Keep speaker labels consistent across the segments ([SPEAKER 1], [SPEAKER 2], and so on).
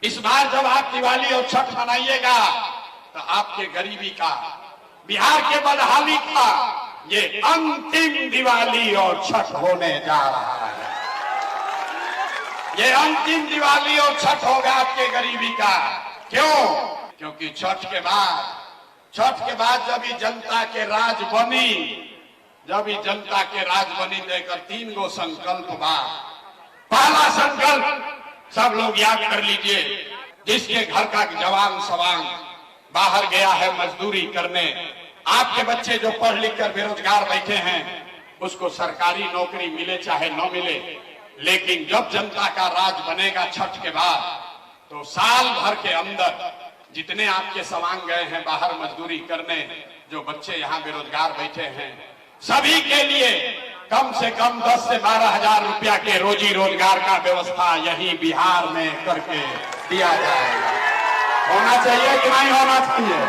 [SPEAKER 1] इस बार जब आप दिवाली और छठ मनाइएगा तो आपके गरीबी का, बिहार के बदहाली का ये अंतिम दिवाली और छठ होने जा रहा है। ये अंतिम दिवाली और छठ होगा आपके गरीबी का। क्यों? क्योंकि छठ के बाद जब ये जनता के राज बनी, तो एक 3 गो संकल्प बा। पहला संकल्प सब लोग याद कर लीजिए, जिसके घर का जवान सवांग बाहर गया है मजदूरी करने, आपके बच्चे जो पढ़ लिख कर बेरोजगार बैठे हैं, उसको सरकारी नौकरी मिले चाहे न मिले, लेकिन जब जनता का राज बनेगा छठ के बाद, तो साल भर के अंदर जितने आपके सवांग गए हैं बाहर मजदूरी करने, जो बच्चे यहाँ बेरोजगार बैठे हैं, सभी के लिए कम से कम 10 से 12 हजार रुपया के रोजी रोजगार का व्यवस्था यही बिहार में करके दिया जाएगा। होना चाहिए कि नहीं होना चाहिए?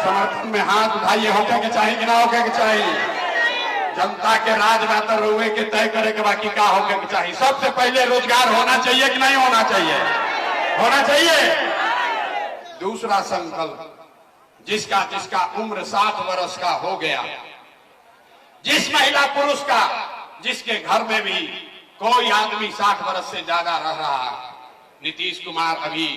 [SPEAKER 1] समर्थन में हाथ उठाइए। होके के चाहिए कि ना होके के चाहिए? जनता के राज में तो रुए के तय करे के बाकी का होके के चाहिए। सबसे पहले रोजगार होना चाहिए कि नहीं होना चाहिए? होना चाहिए। दूसरा संकल्प, जिसका उम्र 60 वर्ष का हो गया, जिस महिला पुरुष का, जिसके घर में भी कोई आदमी 60 वर्ष से ज्यादा रह रहा है, नीतीश कुमार अभी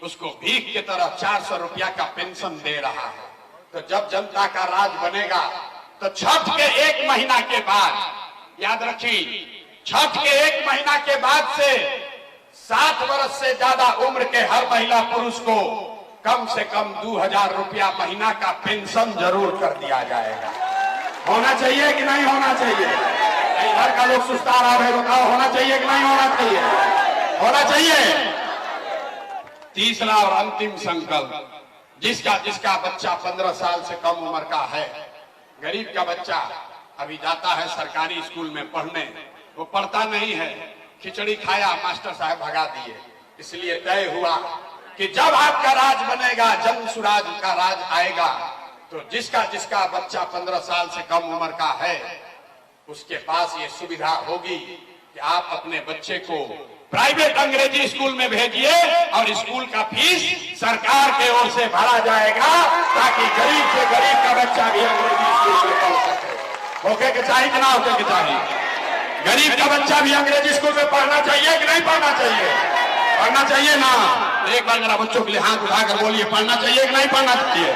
[SPEAKER 1] उसको भीख के तरह 400 रुपया का पेंशन दे रहा है। तो जब जनता का राज बनेगा तो छठ के 1 महीना के बाद, याद रखिए, छठ के 1 महीना के बाद से 60 वर्ष से ज्यादा उम्र के हर महिला पुरुष को कम से कम 2000 रुपया महीना का पेंशन जरूर कर दिया जाएगा। होना चाहिए कि नहीं होना चाहिए? इधर का लोग सुस्ता रहा है, बताओ होना चाहिए कि नहीं होना चाहिए? होना चाहिए। तीसरा और अंतिम संकल्प, जिसका बच्चा 15 साल से कम उम्र का है, गरीब का बच्चा अभी जाता है सरकारी स्कूल में पढ़ने, वो पढ़ता नहीं है, खिचड़ी खाया, मास्टर साहब भगा दिए। इसलिए तय हुआ कि जब आपका राज बनेगा, जन सुराज का राज आएगा, तो जिसका बच्चा 15 साल से कम उम्र का है, उसके पास ये सुविधा होगी कि आप अपने बच्चे को प्राइवेट अंग्रेजी स्कूल में भेजिए और स्कूल का फीस सरकार के ओर से भरा जाएगा, ताकि गरीब से गरीब का बच्चा भी अंग्रेजी स्कूल में पढ़ सके। होके के चाहिए कि ना होके के चाहिए? गरीब का बच्चा भी अंग्रेजी स्कूल में पढ़ना चाहिए कि नहीं पढ़ना चाहिए? पढ़ना चाहिए ना? एक बार जरा बच्चों के लिए हाथ उठाकर बोलिए, पढ़ना चाहिए कि नहीं पढ़ना चाहिए?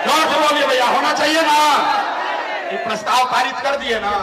[SPEAKER 1] जोर से बोलिए भैया, होना चाहिए ना? ये प्रस्ताव पारित कर दिए ना?